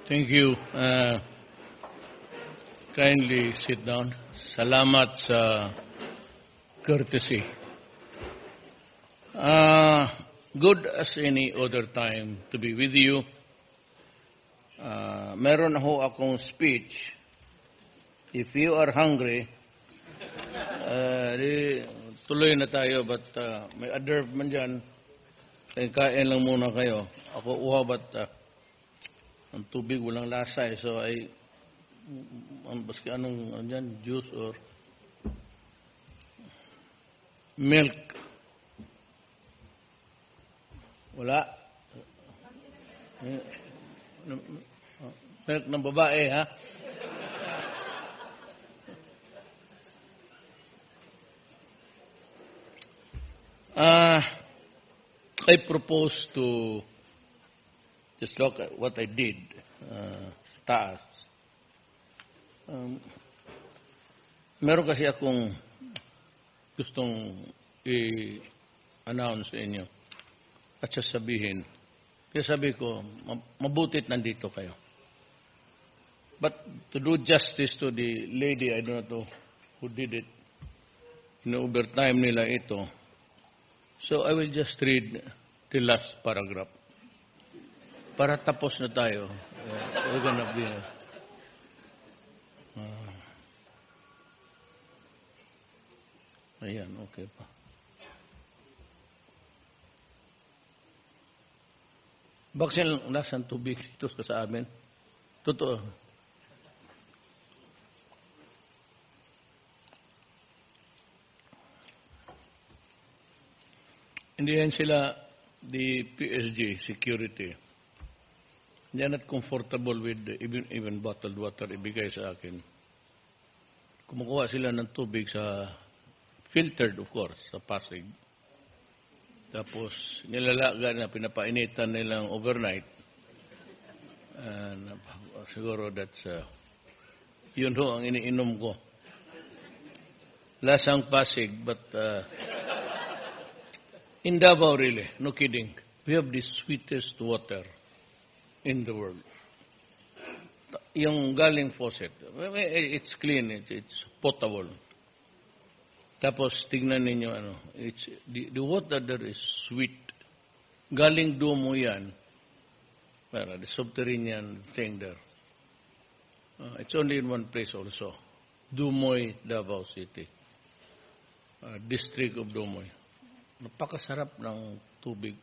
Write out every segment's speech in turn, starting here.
Thank you. Kindly sit down. Salamat sa courtesy. Good as any other time to be with you. Meron ho akong speech. If you are hungry, tuloy na tayo, but may adverb man dyan. Kain lang muna kayo. Ako uha, but ang tubig walang lasa eh. So baski anong dyan, juice or milk. Wala. Milk ng babae, ha? I propose to just look at what I did taas. Meron kasi akong gustong i-announce sa inyo at sasabihin. Kaya sabi ko, mabutit nandito kayo. But to do justice to the lady, I don't know who did it, in-overtime nila ito. So I will just read the last paragraph. Para tapos na tayo. We're gonna be... ayan, okay pa. Bakit nasaan tubig dito sa amin? Totoo. Hindi yan sila, the PSG, security. They are not comfortable with even bottled water ibigay sa akin. Kumukuha sila ng tubig sa filtered, of course, sa Pasig. Tapos nilalaga na pinapainitan nilang overnight. Siguro that's yun ho ang iniinom ko. Lasang Pasig, but in Davao, really, no kidding, we have the sweetest water in the world. Yung galing faucet, it's clean, it's potable. Tapos tignan ninyo, the water there is sweet. Galing Dumo yan. The subterranean thing there. It's only in one place also. Dumoy, Davao City. District of Dumoy. Napakasarap ng tubig.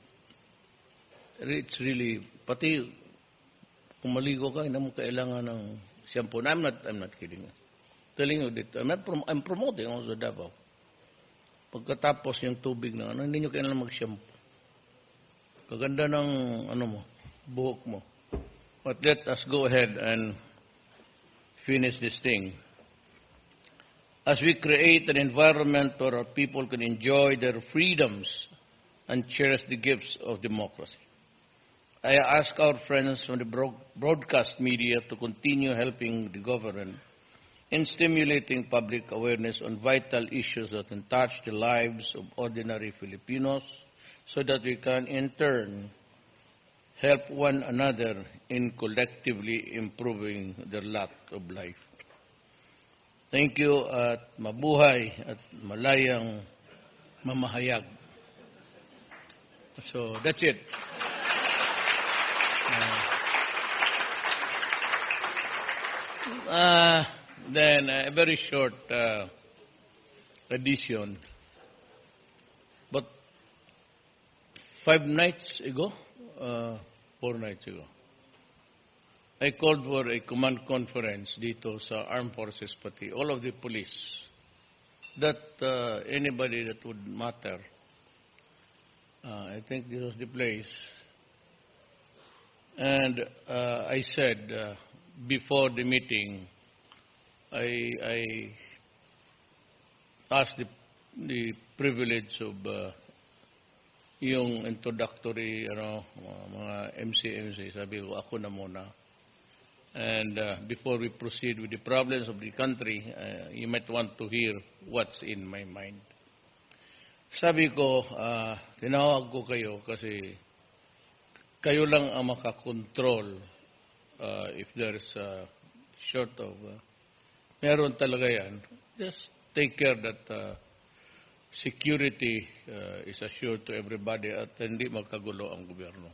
It's really, pati kung maligo ka, hindi mo kailangan ng shampoo. I'm not kidding. Telling you that, I'm promoting also Davao. Pagkatapos yung tubig na, hindi nyo kailangan mag-shampoo. Kaganda ng, buhok mo. But let us go ahead and finish this thing. As we create an environment where our people can enjoy their freedoms and cherish the gifts of democracy. I ask our friends from the broadcast media to continue helping the government in stimulating public awareness on vital issues that can touch the lives of ordinary Filipinos so that we can in turn help one another in collectively improving their lot of life. Thank you at mabuhay at malayang mamahayag. So that's it. Then a very short addition. But 4 nights ago, I called for a command conference dito sa armed forces pati, all of the police, that anybody that would matter. I think this was the place. And I said, before the meeting, I asked the privilege of yung introductory, mga MC, sabi ko, ako na muna. And before we proceed with the problems of the country, you might want to hear what's in my mind. Sabi ko, tinawag ko kayo kasi kayo lang ang makakontrol if there's short of, meron talaga yan, just take care that security is assured to everybody at hindi magkagulo ang gobyerno.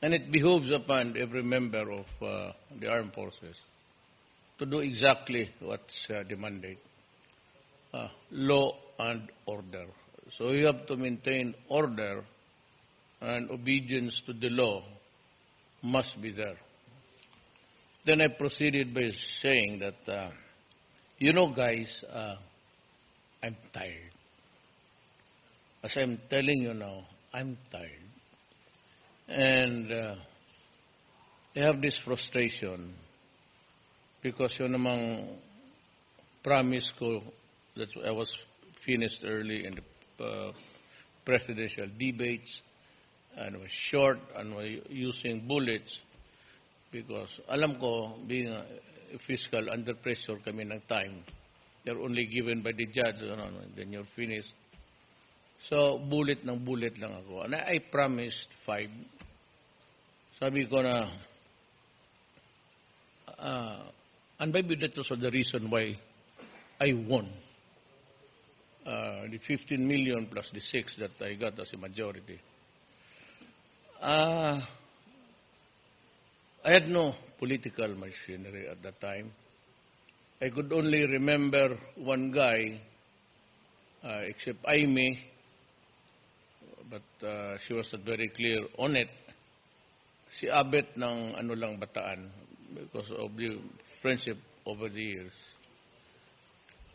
And it behooves upon every member of the armed forces to do exactly what's demanded. Law and order. So you have to maintain order, and obedience to the law must be there. Then I proceeded by saying that, guys, I'm tired. As I'm telling you now, I'm tired. And I have this frustration because yun namang promise ko that I was finished early in the presidential debates, and was short and was using bullets because alam ko, being a fiscal, under pressure kami ng time. They're only given by the judge, then you're finished. So, bullet lang ako. And I promised 5. Sabi ko na, and maybe that was the reason why I won. The 15 million plus the 6 that I got as a majority. I had no political machinery at that time. I could only remember one guy, except Aimee, but she was not very clear on it. Si Abet ng Bataan because of the friendship over the years.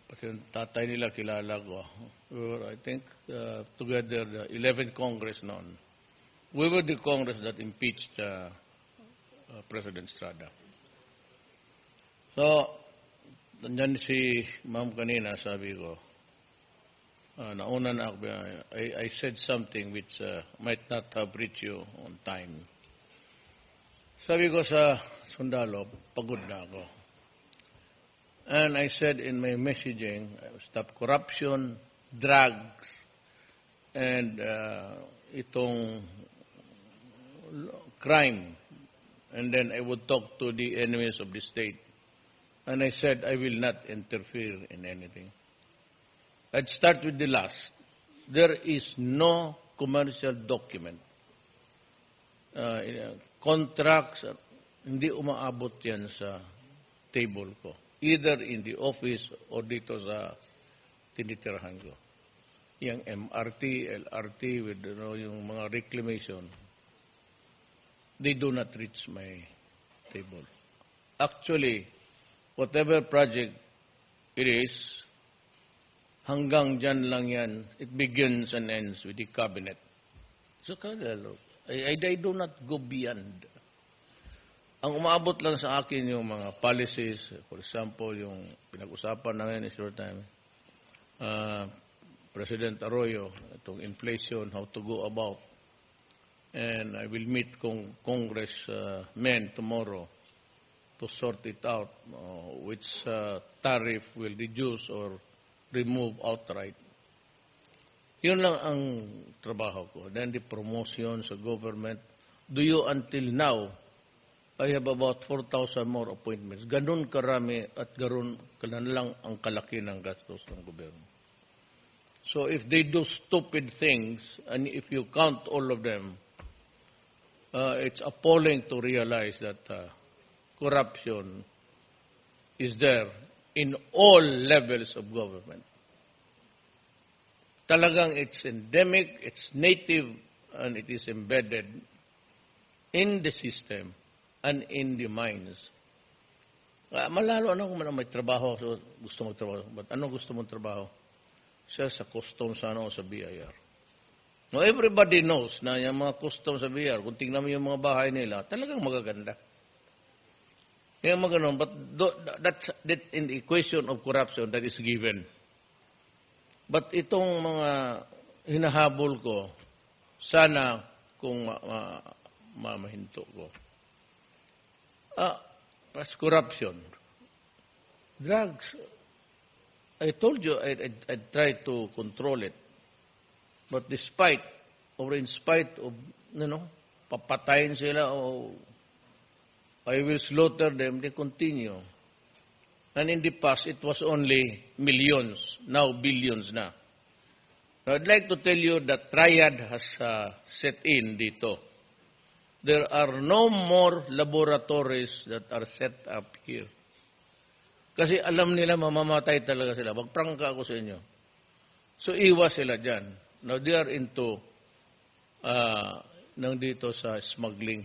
Pati yung tatay nila kilala ko. We were, I think, together, the 11th Congress noon. We were the Congress that impeached President Estrada. So, nandiyan si Ma'am kanina, sabi ko, nauna na ako, I said something which might not have reached you on time. Sabi ko sa sundalo, pagod na ako. And I said in my messaging, stop corruption, drugs, and itong crime. And then I would talk to the enemies of the state. And I said, I will not interfere in anything. I'd start with the last. There is no commercial document. Contracts, hindi umaabot yan sa table ko. Either in the office or dito sa tinitirahan ko. Yung MRT, LRT, with yung mga reclamation, they do not reach my table. Actually, whatever project it is, hanggang dyan lang yan, it begins and ends with the cabinet. So, I do not go beyond. Ang umaabot lang sa akin yung mga policies, for example, yung pinag-usapan na ngayon is short time, President Arroyo, itong inflation, how to go about. And I will meet congressmen tomorrow to sort it out, which tariff will reduce or remove outright. Yun lang ang trabaho ko. Then the promotion sa government. Do you until now, I have about 4,000 more appointments. Ganun karami at ganun lang ang kalaki ng gastos ng gobyerno. So if they do stupid things, and if you count all of them, it's appalling to realize that corruption is there in all levels of government. Talagang it's endemic, it's native, and it is embedded in the system and in the minds. Malalo, ano kung may trabaho, so gusto mong trabaho. But ano gusto mong trabaho? Siya sa customs o sa BIR. No, everybody knows na yung mga customs sa BIR, kung tingnan mo yung mga bahay nila, talagang magaganda. Yung mga ganun, but that's in the equation of corruption that is given. But itong mga hinahabol ko, sana kung mamahinto ko. That's corruption. Drugs. I told you I'd try to control it. But despite or in spite of, papatayin sila o I will slaughter them, they continue. And in the past, it was only millions, now billions na. Now, I'd like to tell you that triad has set in dito. There are no more laboratories that are set up here. Kasi alam nila mamamatay talaga sila. Magprangka ako sa inyo. So, iwas sila dyan. Now, they are into nang dito sa smuggling.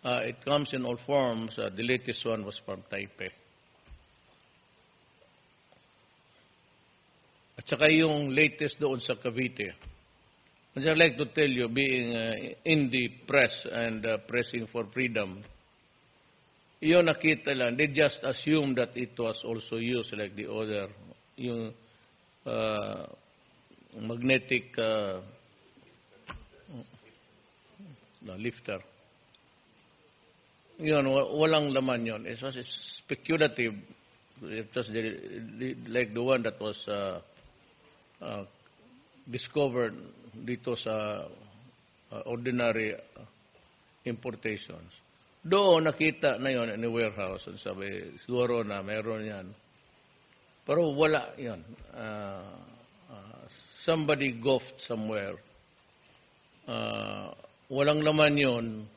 It comes in all forms. The latest one was from Taipei. At saka yung latest doon sa Cavite. And I'd like to tell you, being in the press and pressing for freedom, yun nakita lang, they just assume that it was also used like the other, yung magnetic lifter. Yun, walang laman yun. It was speculative. It was like the one that was discovered dito sa ordinary importations. Doon nakita na yon in the warehouse. Sabi, siguro na meron yan. Pero wala yan. Somebody goofed somewhere. Walang laman yon.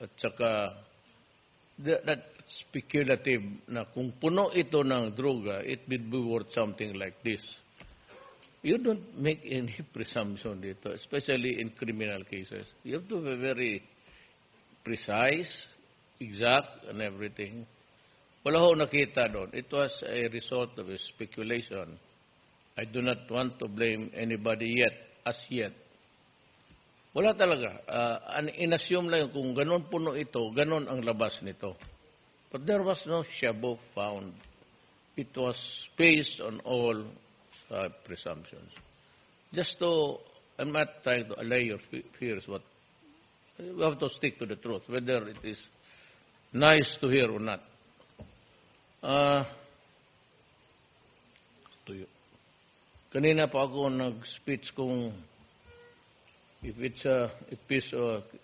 At saka, that speculative na kung puno ito ng droga, it would be worth something like this. You don't make any presumption dito, especially in criminal cases. You have to be very precise, exact, and everything. Wala ho nakita doon. It was a result of a speculation. I do not want to blame anybody yet, as yet. Wala talaga. In-assume lang kung ganon puno ito, ganon ang labas nito. But there was no shabu found. It was based on all presumptions. Just to, I'm not trying to allay your fears, but we have to stick to the truth, whether it is nice to hear or not. Kanina pa ako nag-speech kung if it's a piece,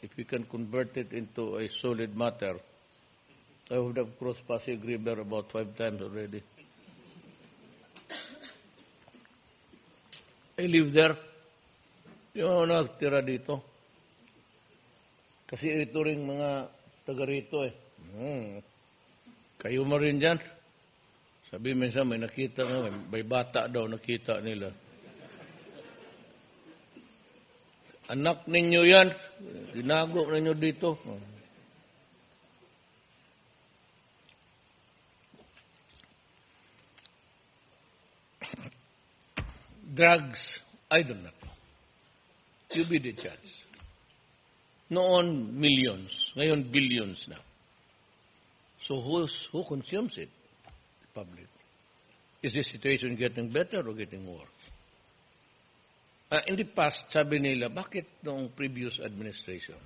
if we can convert it into a solid matter, I would have crossed Pasig River about 5 times already. I live there. Yung nagtira dito. Kasi ito rin mga taga rito eh. Kayo mo rin dyan. Sabi minsan may nakita nga, may bata daw nakita nila. Anak ninyo yan. Ginago ninyo dito. Drugs, I don't know. You be the judge. Noon, millions. Ngayon, billions na. So who consumes it? The public. Is the situation getting better or getting worse? In the past, sabi nila, bakit noong previous administration?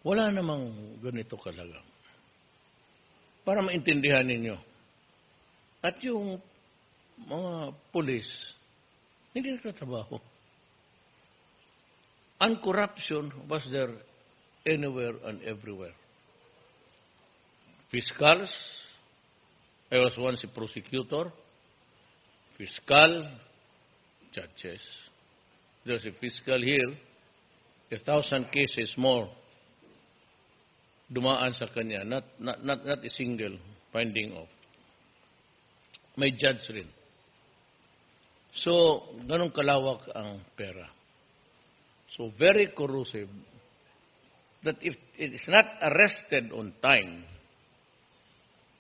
Wala namang ganito kalagang. Para maintindihan ninyo. At yung mga pulis, hindi nagtatrabaho. And corruption was there anywhere and everywhere. Fiscals, I was once a prosecutor. Fiscal, judges. There's a fiscal here, 1,000 cases more dumaan sa kanya, not a single finding of. May judge rin. So, ganun kalawak ang pera. So, very corrosive that if it is not arrested on time,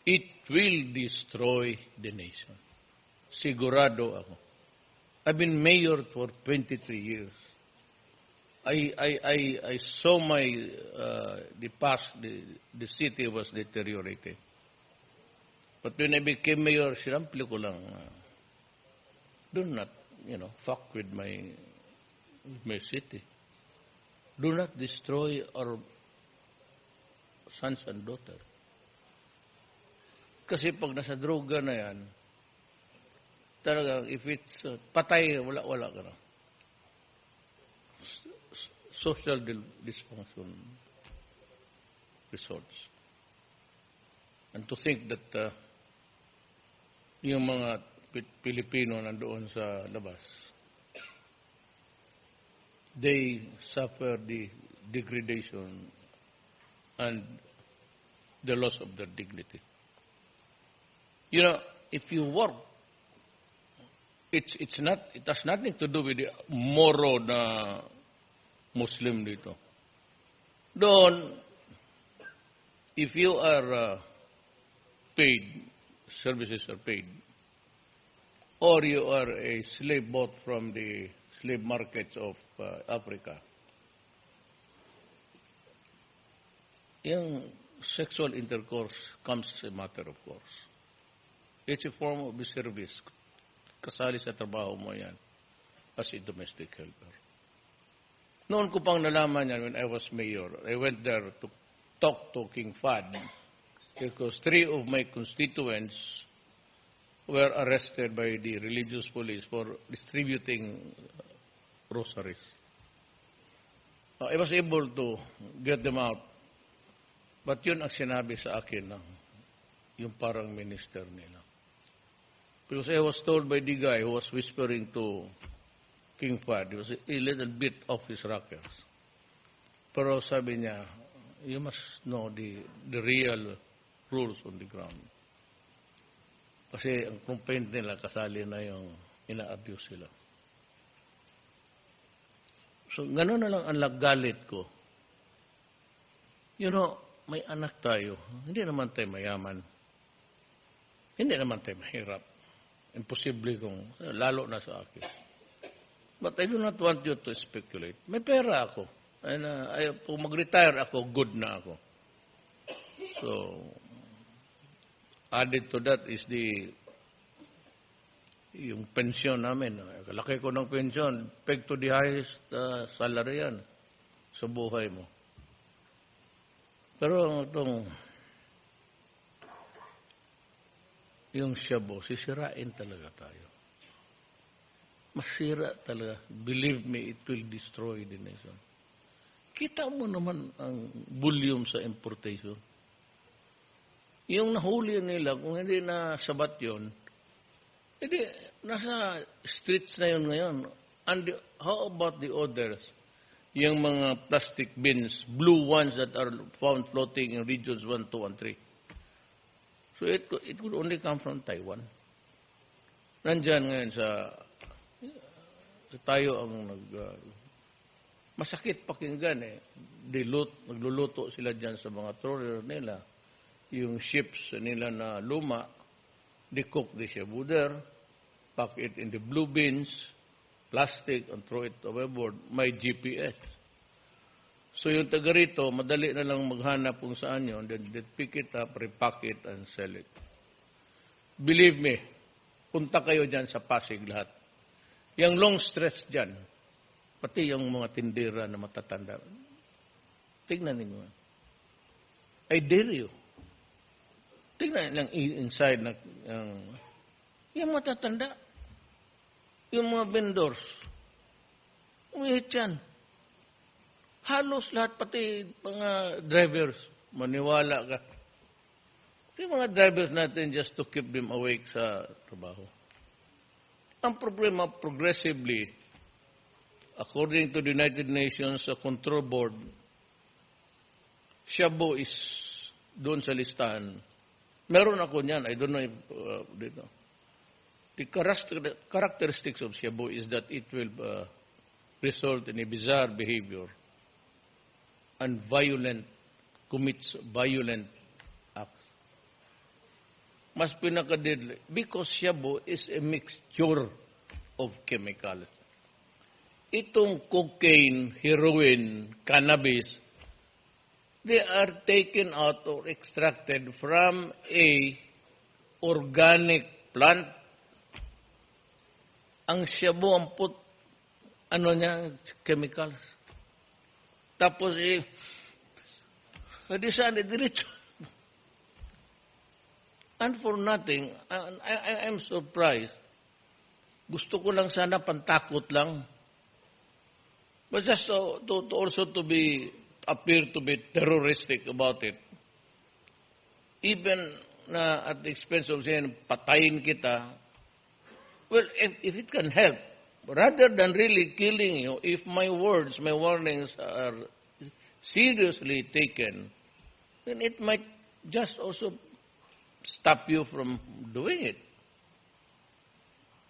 it will destroy the nation. Sigurado ako. I've been mayor for 23 years. I saw the city was deteriorated. But when I became mayor, sinampli ko lang, do not, fuck with my city. Do not destroy our sons and daughters. Kasi pag nasa droga na yan, talagang if it's patay, wala ka na. Social dysfunction resorts. And to think that yung mga Pilipino nandoon sa labas, they suffer the degradation and the loss of their dignity. You know, if you work, it has nothing to do with the Moro na Muslim dito. Doon, if you are paid, services are paid, or you are a slave bought from the slave markets of Africa, yung sexual intercourse comes as a matter of course. It's a form of a service. Kasali sa trabaho mo yan as a domestic helper. Noon ko pang nalaman yan when I was mayor. I went there to talk to King Fahd because 3 of my constituents were arrested by the religious police for distributing rosaries. I was able to get them out. But yun ang sinabi sa akin ng yung parang minister nila. Because I was told by the guy who was whispering to King Fahd, he was a little bit off his rockers. Pero sabi niya, you must know the real rules on the ground. Kasi ang complaint nila, kasali na yung ina-abuse sila. So, gano'n na lang ang galit ko. You know, may anak tayo. Hindi naman tayo mayaman. Hindi naman tayo mahirap. Imposible kung, lalo na sa akin. But I do not want you to speculate. May pera ako. Kung mag-retire ako, good na ako. So, added to that is yung pensyon namin. Kalaki ko ng pensyon, peg to the highest salary yan sa buhay mo. Pero itong yung Shabu, sisirain talaga tayo. Masira talaga. Believe me, it will destroy the nation. Kita mo naman ang volume sa importation. Yung nahuli nila, kung hindi na sabat yun, hindi, nasa streets na yun ngayon. And how about the others? Yung mga plastic bins, blue ones that are found floating in regions 1, 2, and 3. So it could only come from Taiwan. Nandyan ngayon sa tayo ang masakit pakinggan eh. Nagluluto sila dyan sa mga trawler nila. Yung ships nila na luma, they cook the shabu there, pack it in the blue bins, plastic, and throw it overboard. May GPS. So yung taga rito, madali na lang maghanap kung saan yun, then they pick it up, repack it, and sell it. Believe me, punta kayo dyan sa Pasig lahat. Yung long stretch dyan, pati yung mga tindera na matatanda, tignan ninyo. I dare you. Tignan lang inside na yung matatanda, yung mga vendors, umihit yan. Halos lahat, pati mga drivers, maniwala ka. Yung mga drivers natin just to keep them awake sa trabaho. Ang problema, progressively, according to the United Nations Control Board, shabu is doon sa listahan. Meron ako niyan, I don't know if dito. The characteristics of shabu is that it will result in a bizarre behavior and commits violent acts. Mas pinaka-deadly because shabu is a mixture of chemicals. Itong cocaine, heroin, cannabis, they are taken out or extracted from a organic plant. Ang shabu, ang chemicals. Tapos, saan diretso. And for nothing, I'm surprised. Gusto ko lang sana pantakot lang. But just to also to be appear to be terroristic about it. Even na at the expense of saying, patayin kita, well, if it can help, rather than really killing you, if my words, my warnings are seriously taken, then it might just also stop you from doing it.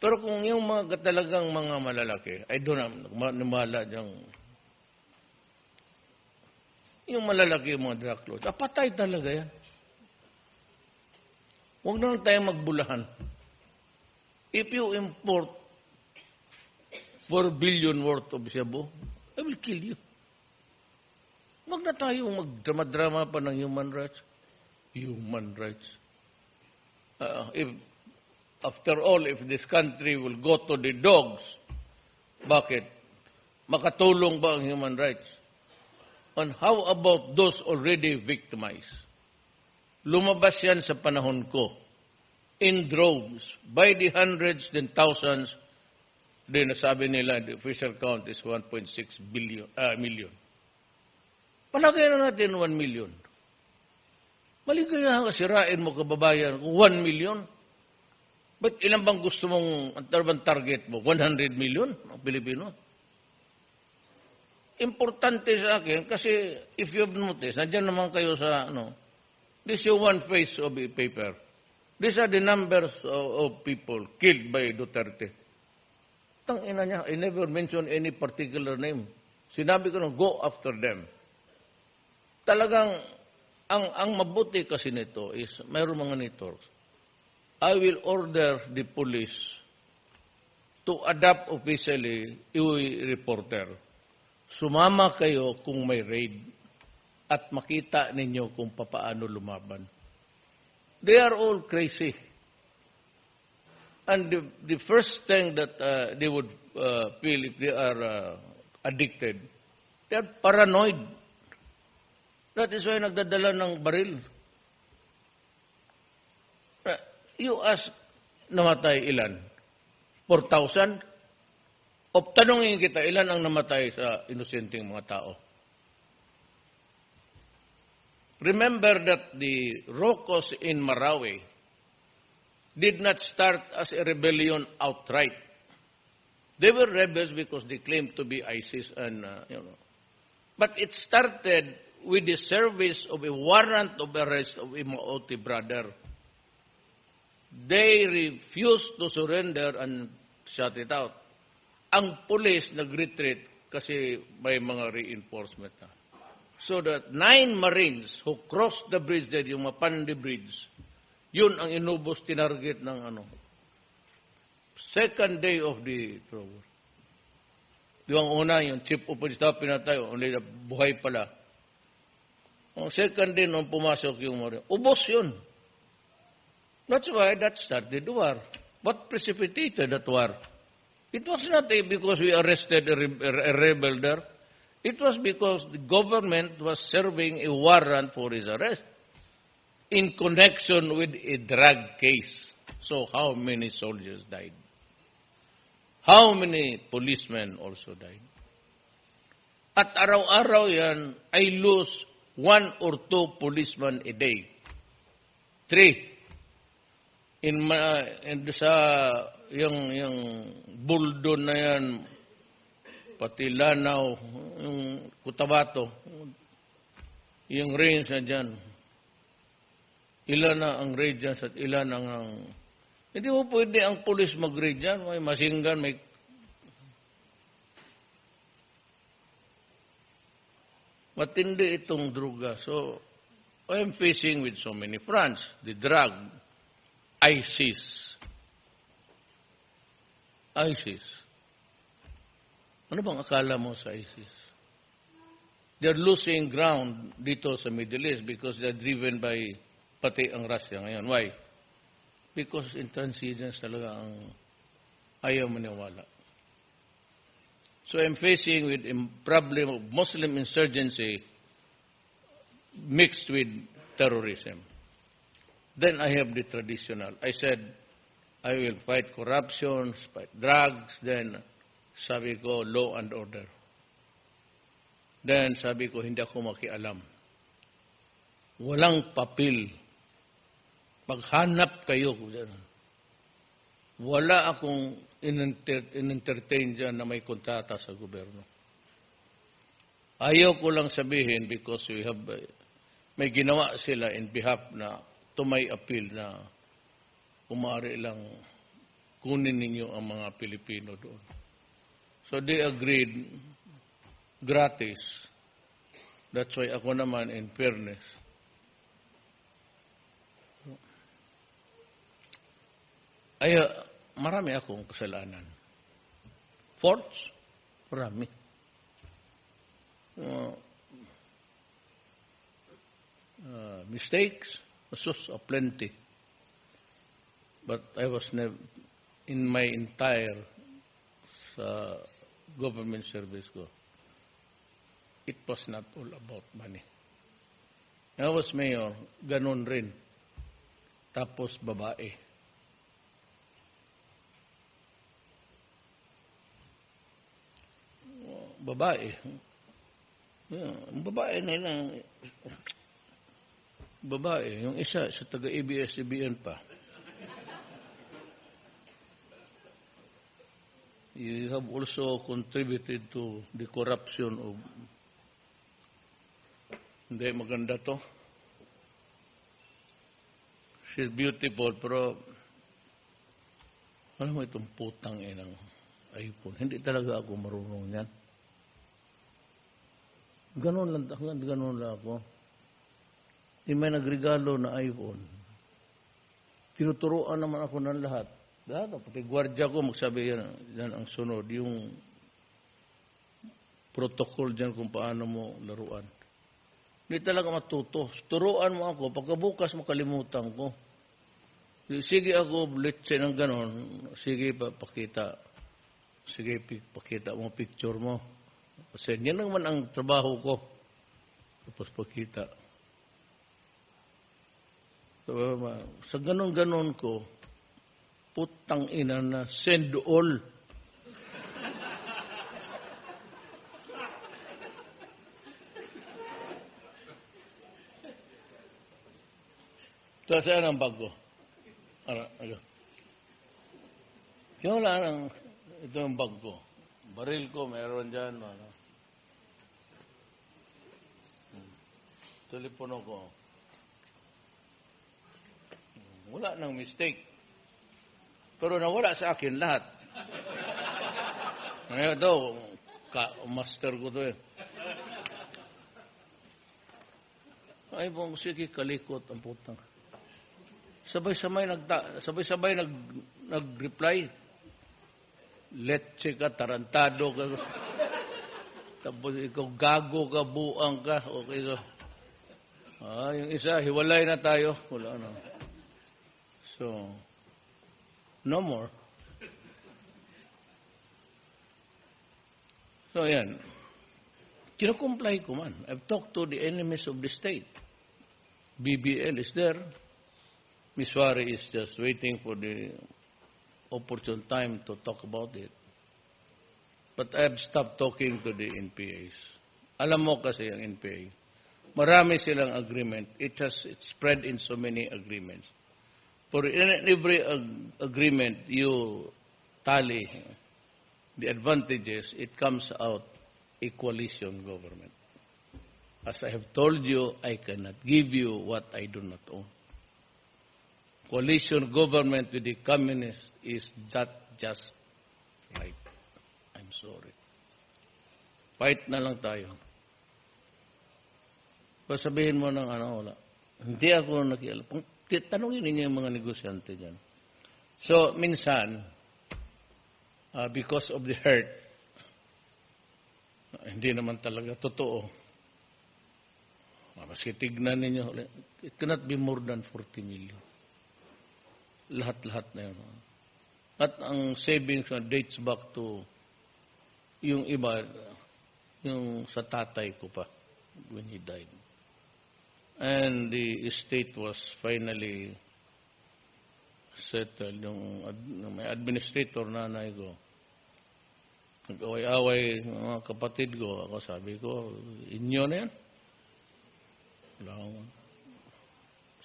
Pero kung yung mga talagang mga malalaki, I don't know, namala diyang, yung malalaki yung mga drug lords, patay talaga yan. Huwag na lang tayong magbulahan. If you import 4 billion worth of shabu, I will kill you. Huwag na tayong magdrama-drama pa ng human rights. Human rights. After all, if this country will go to the dogs, bakit? Makatulong ba ang human rights? And how about those already victimized? Lumabas yan sa panahon ko. In droves, by the hundreds and thousands, din nasabi nila, the official count is 1.6 million. Palagay na natin 1 million. Maligaya ka, sirain mo kababayan, 1 million. Ba't ilan bang gusto mong, ang target mo? 100 million ang Pilipino? Importante sa akin, kasi if you've noticed, nandiyan naman kayo sa, this is one face of a paper. These are the numbers of people killed by Duterte. Tangina niya, I never mentioned any particular name. Sinabi ko go after them. Talagang, ang mabuti kasi nito is, mayroong mga networks. I will order the police to adapt officially a reporter. Sumama kayo kung may raid at makita ninyo kung papaano lumaban. They are all crazy. And the first thing that they would feel if they are addicted, they are paranoid. That is why nagdadala ng baril. You ask, namatay ilan? 4,000? O tanongin kita, ilan ang namatay sa inosenteng mga tao? Remember that the Rocos in Marawi did not start as a rebellion outright. They were rebels because they claimed to be ISIS and, But it started with the service of a warrant of arrest of a Maoti brother. They refused to surrender and shut it out. Ang police nag-retreat kasi may mga reinforcement na. So that 9 Marines who crossed the bridge there, yung Mapande Bridge, yun ang inubos, tinarget ng second day of the trouble. Yung una, yung chief of police na pinatay, buhay pala. Ang second day, nung pumasok yung Marine, ubos yun. That's why that started the war. What precipitated that war? It was not because we arrested a rebel there. It was because the government was serving a warrant for his arrest in connection with a drug case. So how many soldiers died? How many policemen also died? At araw-araw yan, I lose 1 or 2 policemen a day. 3. Sa yung Buldon na yan, pati Lanao, yung Cotabato, yung range na dyan. Ilan na ang raid dyan at ilan ang... Hindi mo pwede ang pulis mag-raid dyan. May masinggan, may... Matindi itong druga. So, I'm facing with so many fronts. The drug, ISIS. Ano bang akala mo sa ISIS? They're losing ground dito sa Middle East because they're driven by pati ang Russia ngayon. Why? Because intransigence talaga ang ayaw maniwala. So I'm facing with a problem of Muslim insurgency mixed with terrorism. Then I have the traditional. I said, I will fight corruption, fight drugs, then sabi ko, law and order. Then sabi ko, hindi ako makialam. Walang papel. Maghanap kayo. Wala akong in-entertain dyan na may kontrata sa gobyerno. Ayaw ko lang sabihin because may ginawa sila in behalf na to may appeal na umari lang kunin ninyo ang mga Pilipino doon. So they agreed gratis. That's why ako naman, in fairness, ay marami akong kasalanan. Faults? Marami. Mistakes? Plenty. But I was never, in my entire government service ko, it was not all about money. I was mayor, ganun rin. Tapos babae. Babae. Babae nila. Babae. Yung isa sa taga-ABS-CBN pa. You have also contributed to the corruption of... Hindi, maganda to. She's beautiful, pero alam mo itong putang inang iPhone. Hindi talaga ako marunong yan. Ganon lang ako. Hindi may nagregalo na iPhone. Tinuturoan naman ako ng lahat. Pati gwardiya ko magsabi yan ang sunod. Yung protocol dyan kung paano mo laruan. Hindi talaga matuto. Turuan mo ako. Pagkabukas makalimutan ko. Sige ako, let's say ng ganon. Sige, pakita. Sige, pakita mo picture mo. Kasi yan naman ang trabaho ko. Tapos pakita. So, sa ganon-ganon ko, putang ina na send all. So, saan ang bag ko? Yung lang, ito ang bag ko. Baril ko, meron dyan. Telepono ko. Wala nang mistake. Pero nawala sa akin lahat. Ngayon daw, master ko to eh. Ay, bang sige, kalikot ang putang. Sabay-sabay nag-reply. Letse ka, tarantado ka. Tapos ikaw, gago ka, buang ka. Okay ka. Yung isa, hiwalay na tayo. Wala na. So, no more. So, yan. Kinakomply ko man. I've talked to the enemies of the state. BBL is there. Ms. Wari is just waiting for the opportune time to talk about it. But I've stopped talking to the NPAs. Alam mo kasi ang NPA, marami silang agreement. It's spread in so many agreements. For every agreement you tally the advantages, it comes out a coalition government. As I have told you, I cannot give you what I do not own. Coalition government with the communists is not just right. I'm sorry. Fight na lang tayo. Pasabihin mo ng wala. Hindi ako nakialam. Tanungin ninyo yung mga negosyante dyan. So, minsan, because of the hurt, hindi naman talaga totoo. Maski tignan ninyo, it cannot be more than 40 million. Lahat-lahat na yun. At ang savings dates back to yung iba, yung sa tatay ko pa when he died. And the estate was finally settled. Yung may administrator nanay ko, Nag-away-away mga kapatid ko. Ako sabi ko, inyo na yan. Wala akong...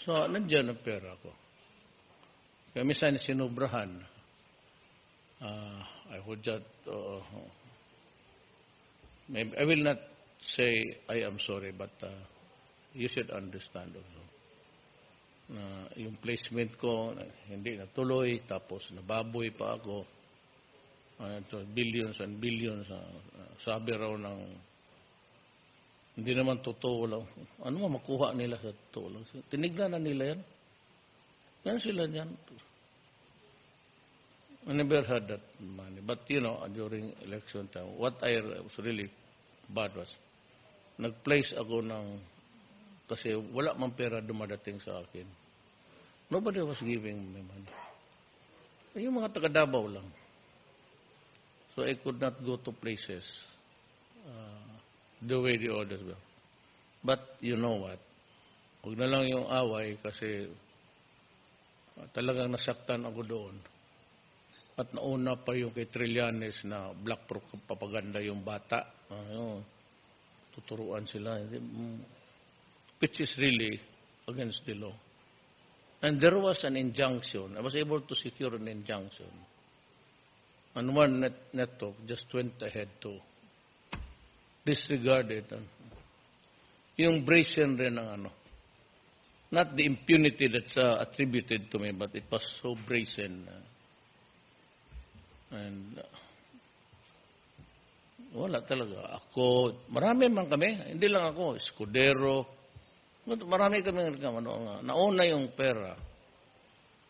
So, nandiyan ang pera ko. Kaya minsan sinubrahan. I would just... maybe, I will not say I am sorry, but you should understand also. Yung placement ko, hindi natuloy, tapos nababoy pa ako. Billions and billions. Sabi raw ng, hindi naman totoo lang. Ano makuha nila sa totoo lang? Tinignan na nila yan. Yan sila yan. I never had that money. But during election time, what I was really bad was, nag-place ako kasi wala mang pera dumadating sa akin. Nobody was giving me money. Yung mga taga-Davao lang. So I could not go to places the way the others were. But you know what? Huwag na lang yung away kasi talagang nasaktan ako doon. At nauna pa yung kay Trillanes na black propaganda yung bata. Tuturuan sila. Which is really against the law. And there was an injunction. I was able to secure an injunction. And one network just went ahead to disregard it. Yung brazen rin ng not the impunity that's attributed to me, but it was so brazen. And wala talaga. Ako, marami man kami. Hindi lang ako. Escudero. Marami kami nauna yung pera.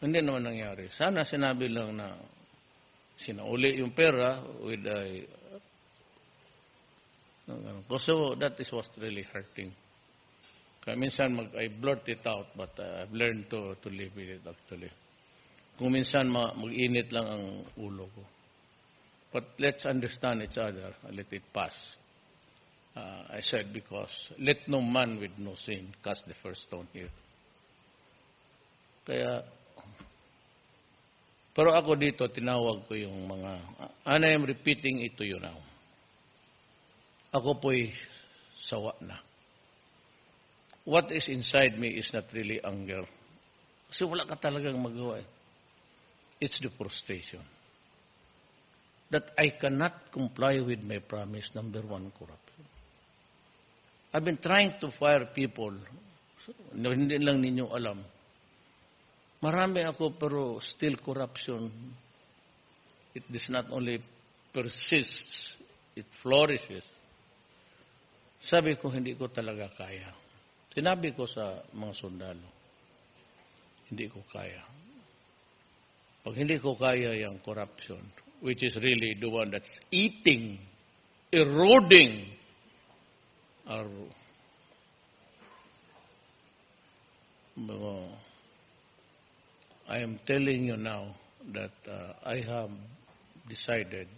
Hindi naman nangyari. Sana sinabi lang na sinauli yung pera with a... So that is what's really hurting. Kaya minsan I blurt it out, but I've learned to live with it actually. Kung minsan mag-init lang ang ulo ko. But let's understand each other and let it pass. I said because let no man with no sin cast the first stone here. Kaya, pero ako dito, tinawag ko yung mga, and I am repeating it to you now. Ako po'y sawa na. What is inside me is not really anger. Kasi wala ka talagang magawa. It's the frustration. That I cannot comply with my promise, number one, corruption. I've been trying to fire people. Hindi lang ninyo alam. Marami ako pero still corruption. It does not only persists, it flourishes. Sabi ko, hindi ko talaga kaya. Sinabi ko sa mga sundalo, hindi ko kaya. Pag hindi ko kaya yung corruption, which is really the one that's eating, eroding our I am telling you now that I have decided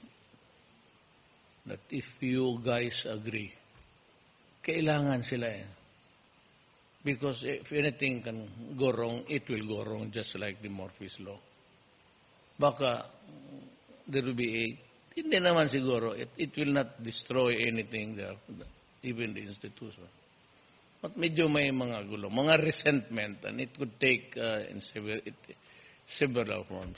that if you guys agree, kailangan sila Because if anything can go wrong, it will go wrong just like the Murphy's Law. Baka there will be hindi naman siguro, it will not destroy anything there, even the institution. But medyo may mga gulo, mga resentment, and it could take in several forms.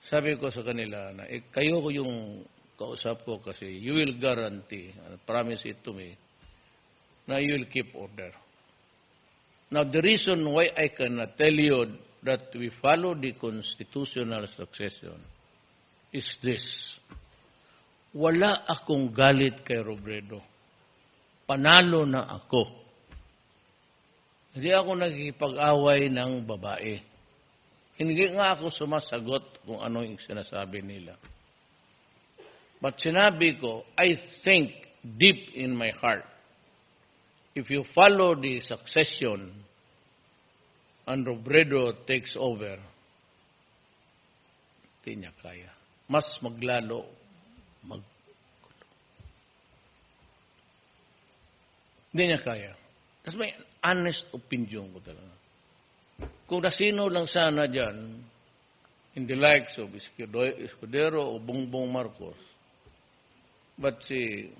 Sabi ko sa kanila na, kayo ko yung kausap ko kasi you will guarantee, promise it to me, na you will keep order. Now, the reason why I cannot tell you that we follow the constitutional succession is this. Wala akong galit kay Robredo. Panalo na ako. Hindi ako nagkipag-away ng babae. Hindi nga ako sumasagot kung ano yung sinasabi nila. But sinabi ko, I think deep in my heart, if you follow the succession and Robredo takes over, hindi niya kaya. Mas maglalo, hindi niya kaya. That's my honest opinion ko talaga. Kung nasino lang sana dyan, in the likes of Escudero o Bongbong Marcos, But see,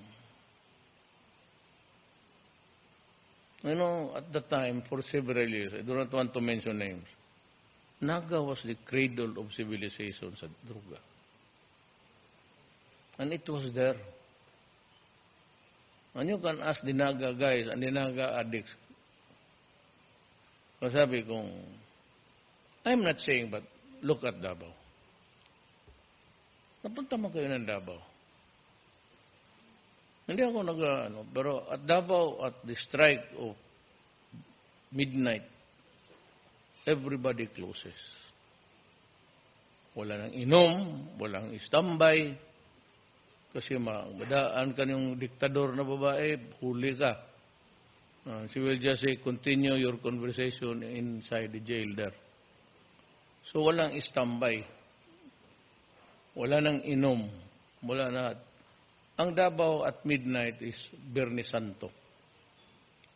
at the time, for several years, I do not want to mention names, Naga was the cradle of civilization sa droga. And it was there. And you can ask the Naga guys and the Naga addicts. Sabi kong, I'm not saying, but look at Davao. Napunta mo kayo ng Davao. Hindi ako pero at Davao, at the strike of midnight, everybody closes. Wala nang inom, walang istambay, kasi madaan ka yung diktador na babae, huli ka. She will just say, continue your conversation inside the jail there. So walang istambay. Wala nang inom. Wala na. Ang Davao at midnight is Biyernes Santo.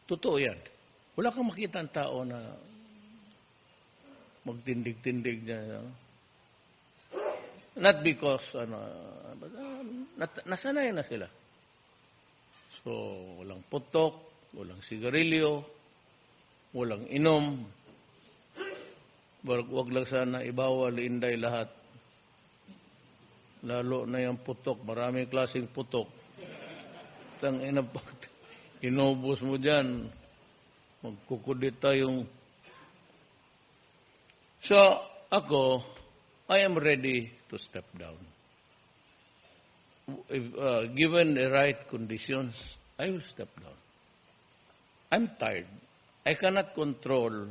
Totoo yan. Wala kang makita ang tao na magtindig-tindig niya. Not because, nasanay na sila. So, walang putok, walang sigarilyo, walang inom. Wag lang sana ibawal, inday lahat. Lalo na yung putok, maraming klaseng putok. Inubos mo dyan, magkukudita yung... So, ako, I am ready to step down. If, given the right conditions, I will step down. I'm tired. I cannot control.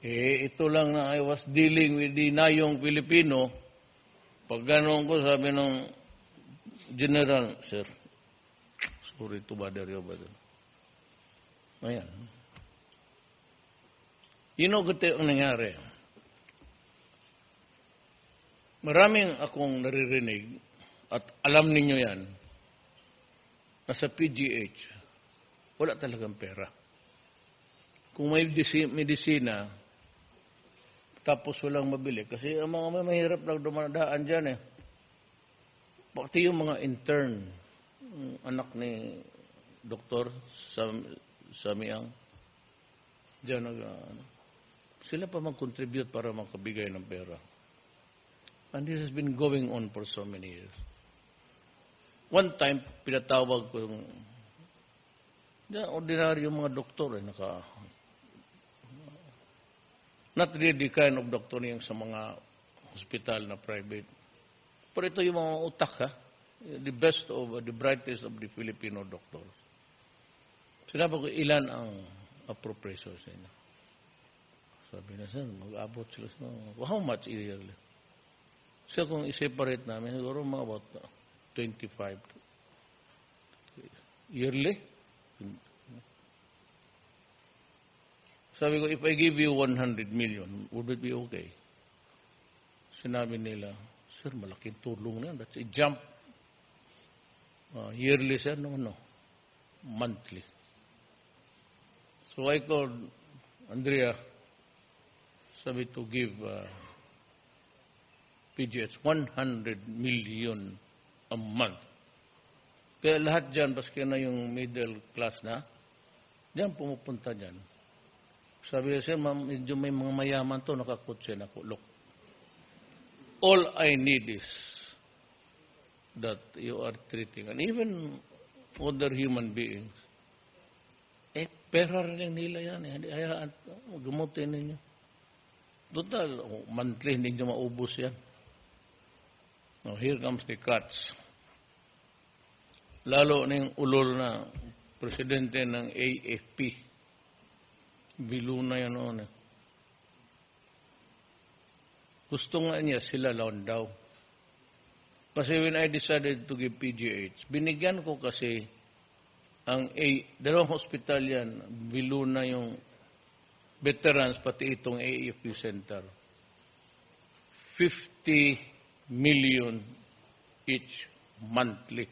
Ito lang na I was dealing with the Nayong Pilipino. Pag ganun ko, sabi ng General, Sir, sorry to bother you, but... Ayan. Gito ang nangyari. Maraming akong naririnig, at alam ninyo yan, na sa PGH, wala talagang pera. Kung may medisina, tapos walang mabili. Kasi ang mga may mahirap na dumadaan dyan eh. Pati yung mga intern, anak ni Dr. Samiang, dyan sila pa mag-contribute para makabigay ng pera. And this has been going on for so many years. One time, pinatawag ko yung ordinaryo mga doktor not really the kind of doctor yung sa mga hospital na private. Pero ito yung mga utak, the best of the brightest of the Filipino doctors. Sinabi ko, ilan ang appropriation sa inyo? Sabi na, sir, mag-abot sila sa how much yearly? So kung i-separate namin, siguro mga about 25 yearly. Sabi ko, if I give you 100 million, would it be okay? Sinabi nila, sir, malaking tulong na yan. That's a jump. Yearly, sir? No. Monthly. So I called Andrea, sabi to give PGH 100 million a month. Kaya lahat dyan, baski na yung middle class na, dyan pumupunta dyan. Sabi niya, sir, medyo may mga mayaman to, nakakutse na ko. Look, all I need is that you are treating, and even other human beings, pera rin nila yan. Hayaan, gamutin ninyo. Total, monthly, hindi nyo maubos yan. Now, here comes the cuts. Lalo na yung ulol na presidente ng AFP. Bilo na yan noon. Gusto nga niya sila lang daw. Kasi when I decided to give PGH, binigyan ko kasi ang dalawang hospital yan, bilo na yung veterans, pati itong AFP Center. 50 million each monthly.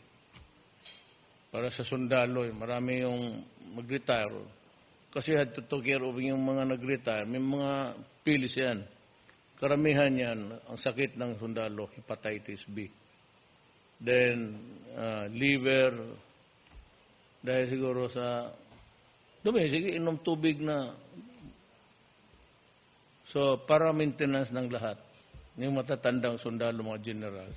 Para sa sundalo, marami yung mag-retire. Kasi had to take care of yung mga nag-retire. May mga pills yan. Karamihan yan, ang sakit ng sundalo, hepatitis B. then liver, dahil siguro sa dumi, sige, inom tubig na. So, para maintenance ng lahat, yung matatandang sundalo, mga generals.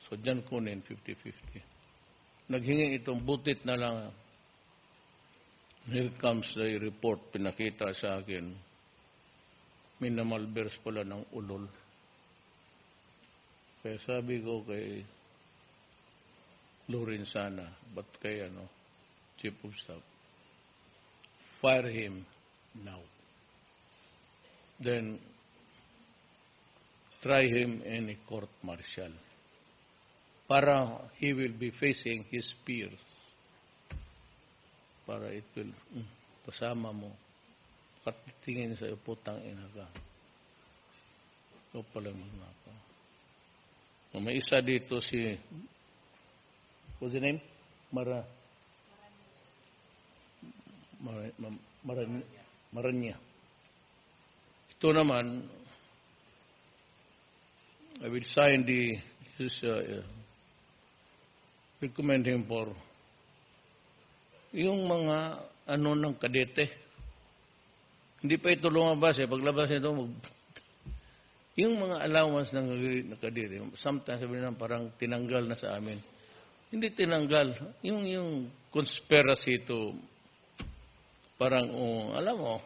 So, dyan kunin, 50-50. Naghingi itong butit na lang. Here comes the report, pinakita sa akin. Minamalbers pala ng ulol. Kaya sabi ko kay Lorenzana, but kay Chief of Staff, fire him now. Then, try him in a court-martial. Para he will be facing his peers. Para it will, kasama mo. Tingin sa putang ina ka. Ikaw pala magnakaw. May isa dito si, what's the name? Maranya. Ito naman, I will sign recommend him for yung mga ng kadete. Hindi pa ito lumabas paglabas ito, yung mga allowance ng kadete, sometimes sabi na parang tinanggal na sa amin. Hindi tinanggal. Yung conspiracy to, parang, alam mo,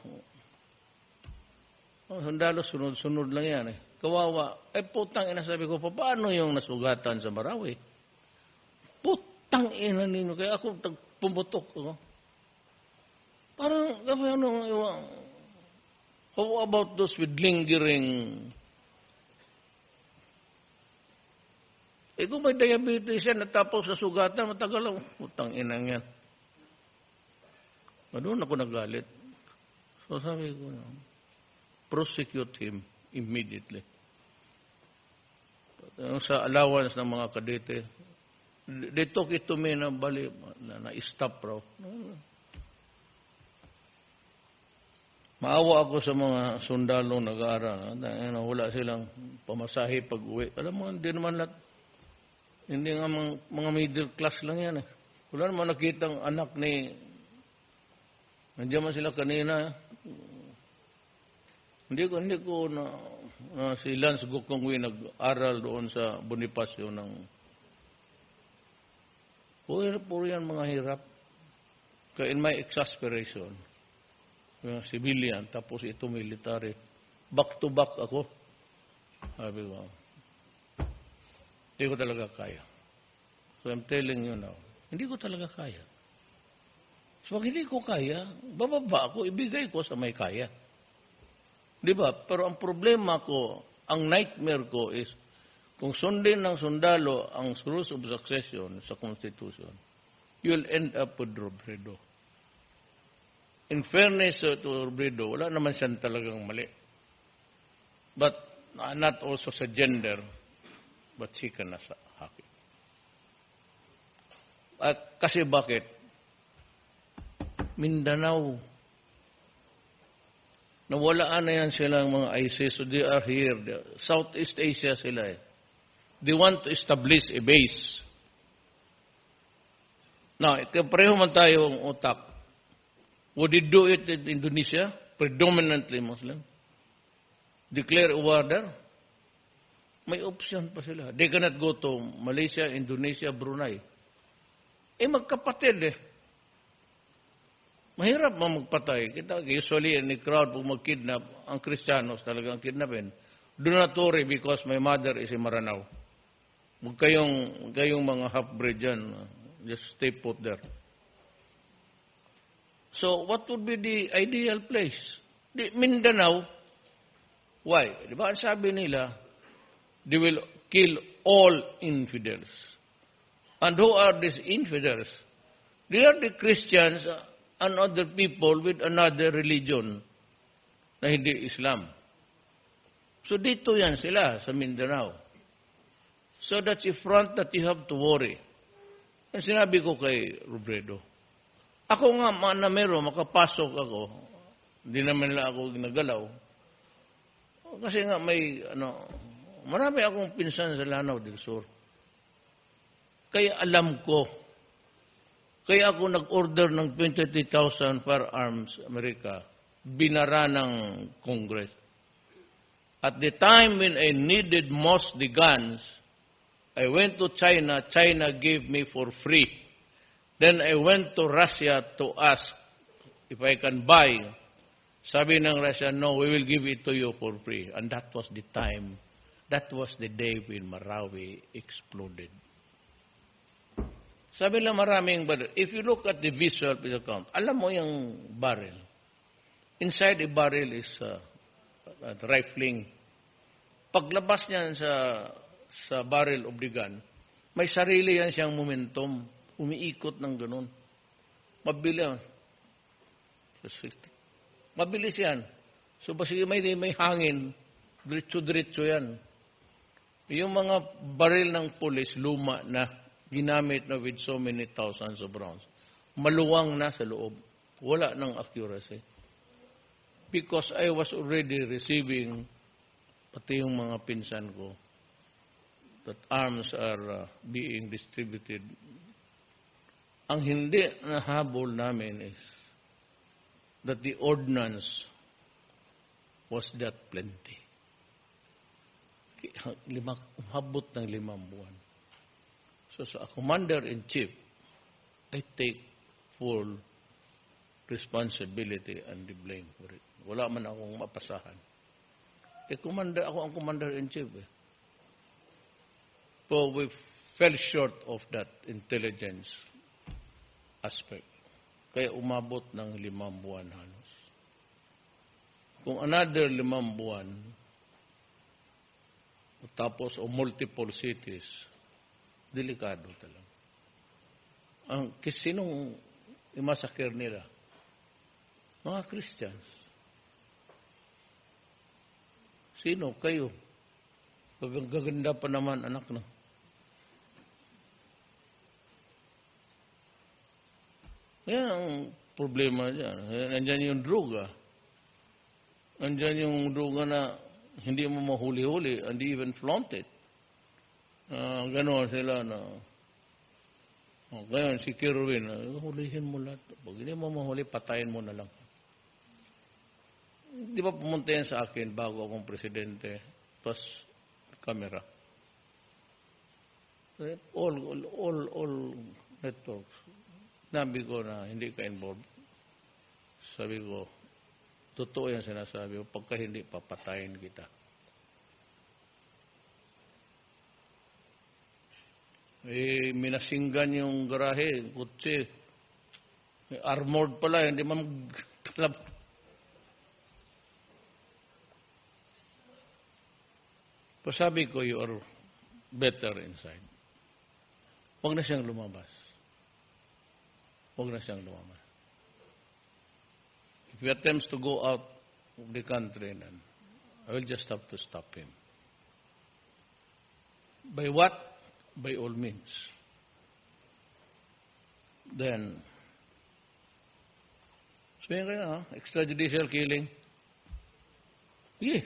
sundalo, sunod-sunod lang yan Kawawa. Putang ina, sabi ko, paano yung nasugatan sa Marawi? Putang ina ninyo. Kaya ako, pumutok ako. Parang, how about those with lingering? Kung may diabetes yan, natapos sa sugatan, matagal lang. Putang ina yan. Doon ako nagalit. So sabi ko, prosecute him immediately. Sa allowance ng mga kadete, they took it to me na bali, na-stop raw. Maawa ako sa mga sundalo nag-aaral. Wala silang pamasahe pag-uwi. Alam mo, hindi naman lahat. Hindi nga mga middle class lang yan. Wala naman nakitang anak ni... Nandiyan man sila kanina. Hindi ko na si Lance Gokongwi nag-aral doon sa Bonifacio ng... Puro yan mga hirap. Kaya in my exasperation, civilian, tapos ito military. Back to back ako. Sabi ko, hindi ko talaga kaya. So I'm telling you now, hindi ko talaga kaya. So pag hindi ko kaya, bababa ako, ibigay ko sa may kaya. Di ba? Pero ang problema ko, ang nightmare ko is, kung sundin ng sundalo ang rules of succession sa Constitution, you'll end up with Robredo. In fairness to Robredo, wala naman siya talagang mali. But not also sa gender, but sika na sa haki. At kasi bakit? Mindanao. Nawalaan na yan silang mga ISIS, so they are here. Southeast Asia sila They want to establish a base. Now, pareho man tayong utak. Would they do it in Indonesia? Predominantly Muslim. Declare war there? May option pa sila. They cannot go to Malaysia, Indonesia, Brunei. Magkapatid Mahirap magpatay. Usually, in the crowd, kung mag-kidnap, ang Kristiyanos talagang kidnapin. Do not worry because my mother is in Maranao. Huwag kayong mga half-breed dyan. Just stay put there. So, what would be the ideal place? Mindanao. Why? Di ba ang sabi nila, they will kill all infidels. And who are these infidels? They are the Christians and other people with another religion na hindi Islam. So dito yan sila sa Mindanao. So that's a front that you have to worry. Ang sinabi ko kay Robredo, ako nga manamero, makapasok ako, hindi naman lang ako ginagalaw. Kasi nga may, marami akong pinsan sa Lanao del Sur. Kaya alam ko. Kaya ako nag-order ng 23,000 firearms, Amerika. Binara ng Congress. At the time when I needed most the guns, I went to China. China gave me for free. Then I went to Russia to ask if I can buy. Sabi ng Russia, no, we will give it to you for free. And that was the time. That was the day when Marawi exploded. Sabi lang maraming barrel. If you look at the visual account, alam mo yung barrel. Inside the barrel is rifling. Paglabas niyan sa barrel of the gun, may sarili yan siyang momentum. Umiikot ng ganun. Mabilis. Mabilis yan. So, basta may hangin, diretso-diretso yan. Yung mga baril ng pulis, luma na, ginamit na with so many thousands of rounds. Maluwang na sa loob. Wala ng accuracy. Because I was already receiving, pati yung mga pinsan ko, that arms are being distributed. Ang hindi nahabol namin is that the ordnance was that plenty. Umabot ng 5 buwan. So, sa commander-in-chief, I take full responsibility and the blame for it. Wala man akong mapasahan. Ako ang commander-in-chief. So, we fell short of that intelligence aspect. Kaya umabot ng 5 buwan halos. Kung another 5 buwan, tapos o multiple cities, delikado talaga. Sinong imasakir nila? Mga Christians. Sino? Kayo. Gaganda pa naman anak na. Yan ang problema dyan. Nandyan yung droga. Nandyan yung droga na hindi mo mahuli-huli and even flaunt it. Gano'n sila na ngayon si Kirwin, hulihin mo lahat. Pag hindi mo mahuli, patayin mo na lang. Di ba pumunta yan sa akin bago akong presidente? Tapos camera. All networks. Sabi ko na hindi ka involved. Sabi ko, totoo yan sinasabi ko, pagka hindi, papatayin kita. Minasinggan yung garahe, kutsi. Armored pala, hindi mag-talab. Sabi ko, you are better inside. Huwag na siyang lumabas. Huwag na siyang lumabas. If he attempts to go out of the country, then I will just have to stop him. By what? By all means. Then, sabihin kayo na, extrajudicial killing. Yeah.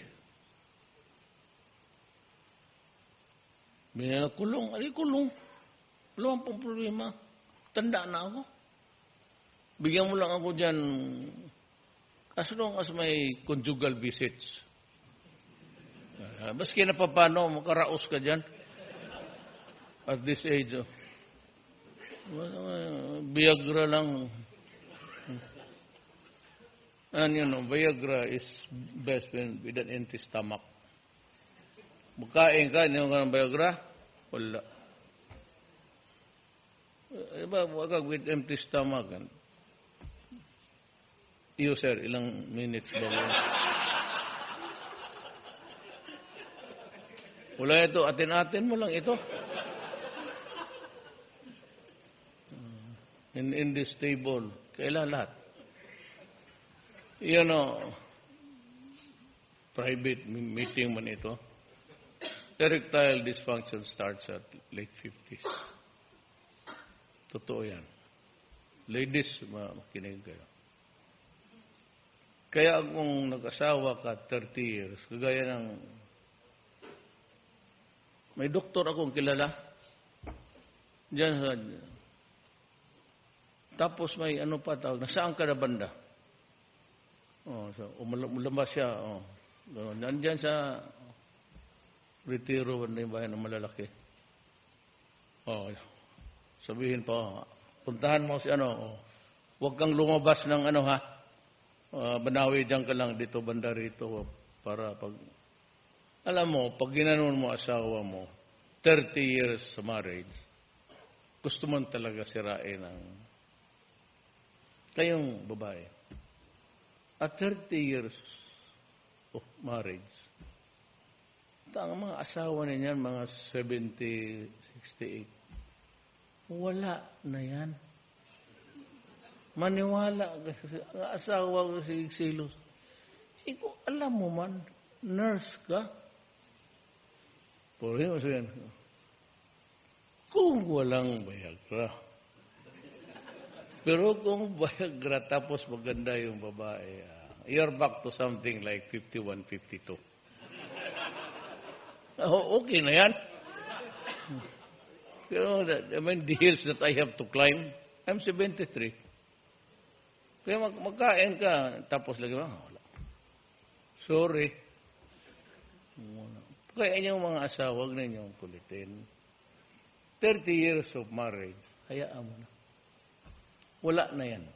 Binila kulong. Ay, kulong. Wala pang problema. Tanda na ako. Bigyan mo lang ako dyan as long as may conjugal visits. Baski na pa paano, makaraos ka dyan. At this age, Viagra lang. And you know, Viagra is best when with an empty stomach. Magkain ka, hindi mo ka ng Viagra? Wala. Diba, wag with empty stomach. Iyo, sir, ilang minutes ba? Wala ito, atin-atin mo lang ito. In this table, kailan lahat? You know, private meeting man ito. Erectile dysfunction starts at late 50s. Totoo yan. Ladies, makinig kayo. Kaya kung nag-asawa ka 30 years, kagaya ng may doktor akong kilala, Diyan sa... Tapos may ano pa tawag, nasaan ka na banda? So, lumabas siya. Nandyan sa retiro, banda yung bayan ng malalaki. Sabihin pa, puntahan mo si huwag kang lumabas ng Banawi dyan ka lang dito, banda rito, para pag, alam mo, pag ginanon mo asawa mo, 30 years sa marriage, gusto mo talaga sirain ang kayong babae. At 30 years of marriage, ang mga asawa ninyan, mga 70, 68, wala na yan. Maniwala kasi ang asawa ko si Silos. Ikaw, alam mo man, nurse ka. Pero yun, sabihin, kung walang Viagra. Pero kung Viagra, tapos maganda yung babae, you're back to something like 51, 52. Okay na yan. Pero, the hills that I have to climb, I'm 73. Kaya magkain ka, tapos lagi wala. Sorry. Kaya inyong mga asawa, huwag na inyong kulitin. 30 years of marriage, hayaan mo na. Wala na yan.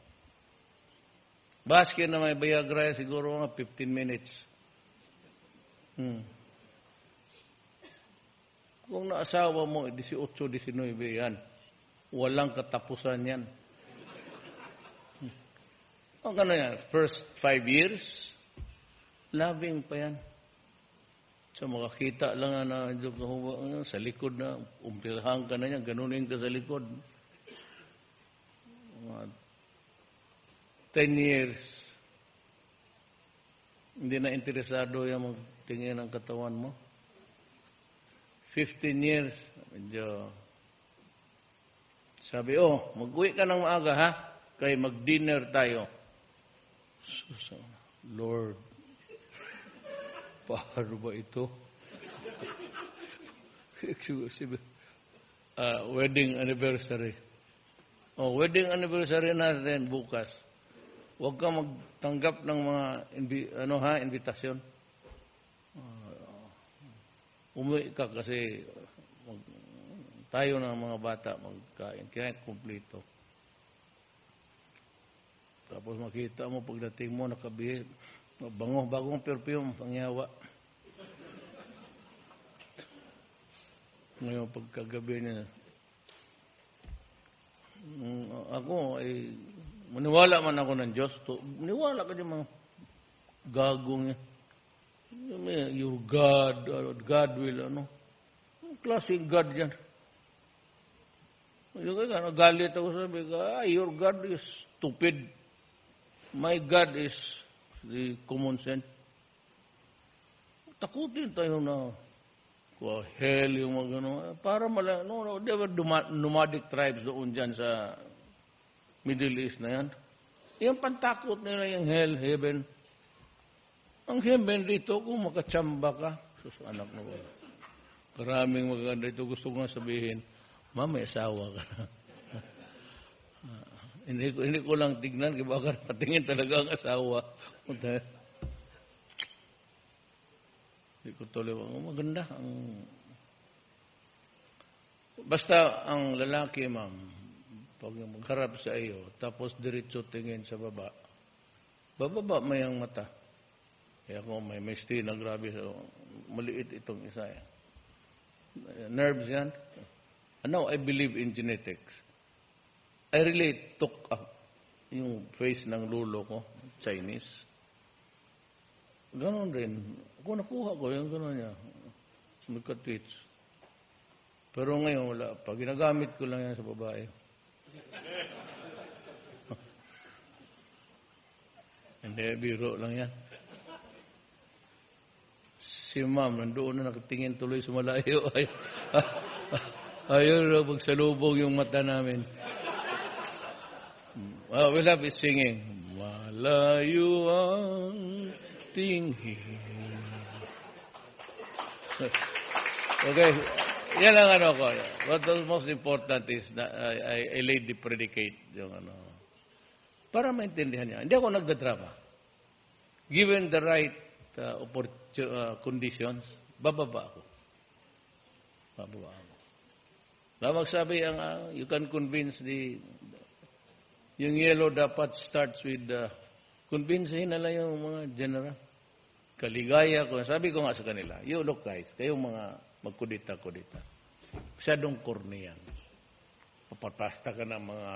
Basket na may Viagra, siguro mga 15 minutes. Kung naasawa mo, 18, 19 yan. Walang katapusan yan. Ang yan, first 5 years, loving pa yan. So makakita lang na sa likod na, umpilahan ka na yan, ganunin ka sa likod. 10 years, hindi na interesado yung magtingin ng katawan mo. 15 years, medyo, sabi, mag-uwi ka ng maaga ha, kaya mag-dinner tayo. Lord, paano ba ito? Wedding anniversary. Wedding anniversary natin bukas. Huwag ka magtanggap ng mga invitasyon. Umuwi ka kasi tayo ng mga bata magkain. Kaya kumplito. Tapos makita mo pagdating mo, nakabihis, bagong perfume, pangyawa. Ngayon pagkagabi niya, ako ay, maniwala man ako ng Diyos. Maniwala ka din mga gagong niya. Your God, God will, klaseng God yan. Galit ako, sabi ka, your God is stupid. My God is the common sense. Takutin tayo na hell yung mga gano'n. Para there were nomadic tribes doon dyan sa Middle East na yan. Yung pantakot nila yung hell, heaven. Ang heaven dito, kung makatsamba ka, sus anak na ba? Karaming magaganda ito. Gusto ko nga sabihin, may asawa ka na. Hindi ko lang tignan, kaya baka natingin talaga ang asawa. Hindi ko tuloy. Maganda. Basta ang lalaki, ma'am, pag magharap sa iyo, tapos diretso tingin sa baba, bababa may ang mata. Kaya kung may misti na grabe, maliit itong isa. Nerves yan. And now I believe in genetics. I really took yung face ng lolo ko, Chinese. Ganon rin. Ako nakuha ko yung ganon niya. Nagka-twitch. Pero ngayon wala pa. Ginagamit ko lang yan sa babae. Hindi, biro lang yan. Si ma'am, nandoon na nakatingin tuloy sa malayo. Ayaw na magsalubog yung mata namin. We'll have it singing. Malayo ang tingin. Okay. Yan ang ano ko. What the most important is na I laid the predicate yung ano. Para maintindihan niya. Hindi ako nagdadrama. Given the right conditions, bababa ako. Magsabi you can convince yung yellow dapat starts with convincehin na lang yung mga general. Kaligaya ko. Sabi ko nga sa kanila, you look guys, kayong mga magkudita-kudita. Masyadong corny yan. Papatasta ka ng mga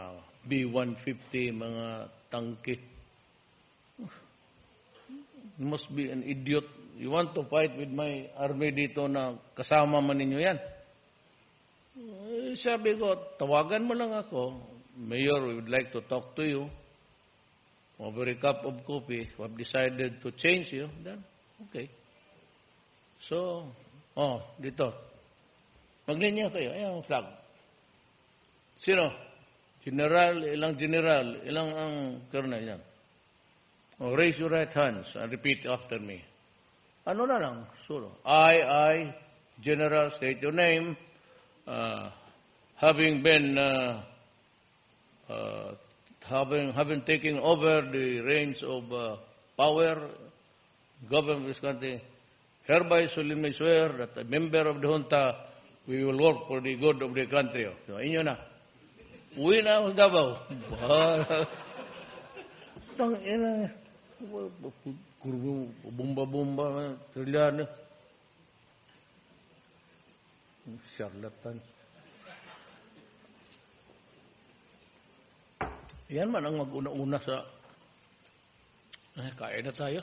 B-150, mga tangke. You must be an idiot. You want to fight with my army dito na kasama man ninyo yan. Sabi ko, tawagan mo lang ako. Mayor, we would like to talk to you. Over a cup of coffee, we have decided to change you. Then, okay. So, dito. Maglinya kayo. Ayan ang flag. Sino? General, ilang ang colonel yan. Raise your right hands and repeat after me. Ano na lang? Solo. I, General, state your name. Having been having taken over the reins of power, government of this country, hereby solemnly swear that a member of the junta, we will work for the good of the country. So, inyo na. Uwi na ako sa Davao. Tangina. Bumba-bumba, trilyano. Charlatan. Yan man ang mag-una-una sa... kain na tayo.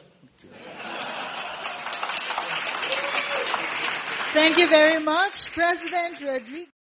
Thank you very much, President Rodriguez.